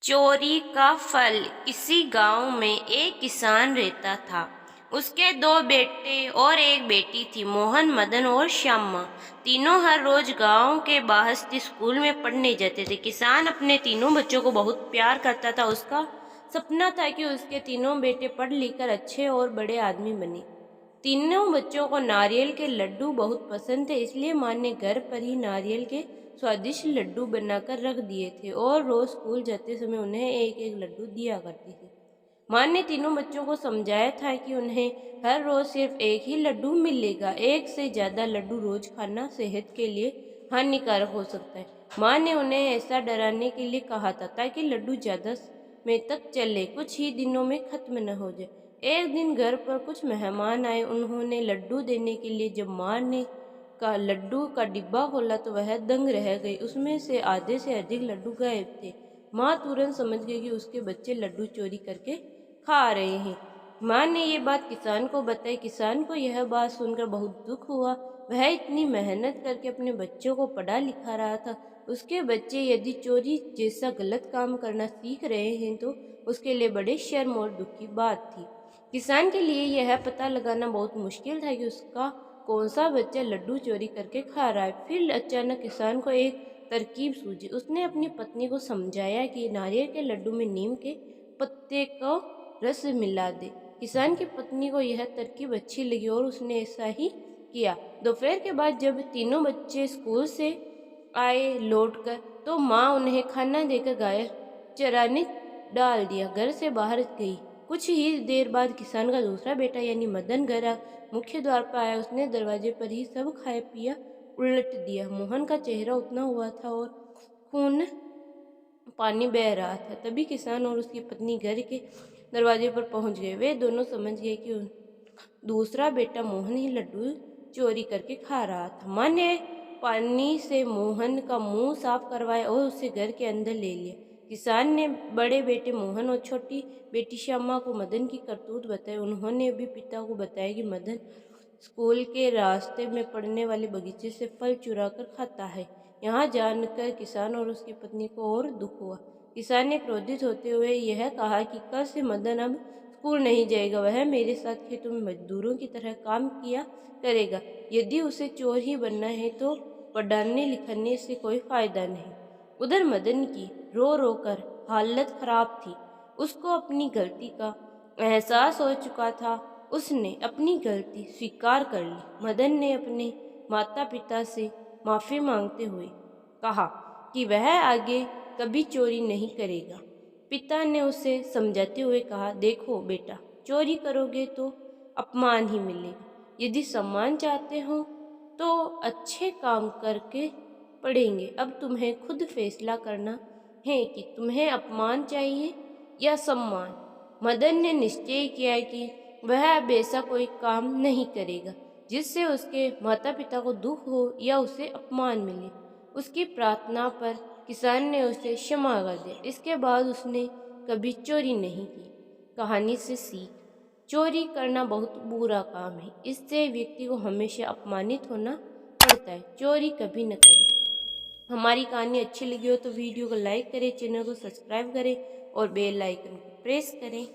चोरी का फल। किसी गांव में एक किसान रहता था। उसके दो बेटे और एक बेटी थी, मोहन, मदन और श्यामा। तीनों हर रोज गांव के बाहर स्थित स्कूल में पढ़ने जाते थे। किसान अपने तीनों बच्चों को बहुत प्यार करता था। उसका सपना था कि उसके तीनों बेटे पढ़ लिख कर अच्छे और बड़े आदमी बने। तीनों बच्चों को नारियल के लड्डू बहुत पसंद थे, इसलिए माँ ने घर पर ही नारियल के स्वादिष्ट लड्डू बनाकर रख दिए थे और रोज स्कूल जाते समय उन्हें एक एक लड्डू दिया करती थी। माँ ने तीनों बच्चों को समझाया था कि उन्हें हर रोज सिर्फ एक ही लड्डू मिलेगा। एक से ज्यादा लड्डू रोज खाना सेहत के लिए हानिकारक हो सकता है। माँ ने उन्हें ऐसा डराने के लिए कहा था ताकि लड्डू ज्यादा में तक चले, कुछ ही दिनों में खत्म न हो जाए। एक दिन घर पर कुछ मेहमान आए। उन्होंने लड्डू देने के लिए जब माँ ने का लड्डू का डिब्बा खोला तो वह दंग रह गई। उसमें से आधे से अधिक लड्डू गायब थे। माँ तुरंत समझ गई कि उसके बच्चे लड्डू चोरी करके खा रहे हैं। माँ ने ये बात किसान को बताई। किसान को यह बात सुनकर बहुत दुख हुआ। वह इतनी मेहनत करके अपने बच्चों को पढ़ा लिखा रहा था। उसके बच्चे यदि चोरी जैसा गलत काम करना सीख रहे हैं तो उसके लिए बड़े शर्म और दुख की बात थी। किसान के लिए यह पता लगाना बहुत मुश्किल था कि उसका कौन सा बच्चा लड्डू चोरी करके खा रहा है। फिर अचानक किसान को एक तरकीब सूझी। उसने अपनी पत्नी को समझाया कि नारियल के लड्डू में नीम के पत्ते को रस मिला दे। किसान की पत्नी को यह तरकीब अच्छी लगी और उसने ऐसा ही किया। दोपहर के बाद जब तीनों बच्चे स्कूल से आए लौटकर, तो माँ उन्हें खाना देकर गाय चराने डाल दिया। घर से बाहर गई। कुछ ही देर बाद किसान का दूसरा बेटा यानी मदन घर मुख्य द्वार पर आया। उसने दरवाजे पर ही सब खाया पिया उलट दिया। मोहन का चेहरा उतना हुआ था और खून पानी बह रहा था। तभी किसान और उसकी पत्नी घर के दरवाजे पर पहुंच गए। वे दोनों समझ गए कि दूसरा बेटा मोहन ही लड्डू चोरी करके खा रहा था। माँ ने पानी से मोहन का मुंह साफ करवाया और उसे घर के अंदर ले लिया। किसान ने बड़े बेटे मोहन और छोटी बेटी श्यामा को मदन की करतूत बताई। उन्होंने भी पिता को बताया कि मदन स्कूल के रास्ते में पड़ने वाले बगीचे से फल चुरा कर खाता है। यहाँ जानकर किसान और उसकी पत्नी को और दुख हुआ। किसान ने क्रोधित होते हुए यह कहा कि कल से मदन अब स्कूल नहीं जाएगा। वह मेरे साथ खेतों में मजदूरों की तरह काम किया करेगा। यदि उसे चोर ही बनना है तो पढ़ने लिखने से कोई फायदा नहीं। उधर मदन की रो रो कर हालत खराब थी। उसको अपनी गलती का एहसास हो चुका था। उसने अपनी गलती स्वीकार कर ली। मदन ने अपने माता पिता से माफी मांगते हुए कहा कि वह आगे कभी चोरी नहीं करेगा। पिता ने उसे समझाते हुए कहा, देखो बेटा, चोरी करोगे तो अपमान ही मिलेगा। यदि सम्मान चाहते हो तो अच्छे काम करके पड़ेंगे। अब तुम्हें खुद फैसला करना है कि तुम्हें अपमान चाहिए या सम्मान। मदन ने निश्चय किया कि वह अब ऐसा कोई काम नहीं करेगा जिससे उसके माता पिता को दुख हो या उसे अपमान मिले। उसकी प्रार्थना पर किसान ने उसे क्षमा कर दिया। इसके बाद उसने कभी चोरी नहीं की। कहानी से सीख, चोरी करना बहुत बुरा काम है। इससे व्यक्ति को हमेशा अपमानित होना पड़ता है। चोरी कभी न करें। हमारी कहानी अच्छी लगी हो तो वीडियो को लाइक करें, चैनल को सब्सक्राइब करें और बेल आइकन को प्रेस करें।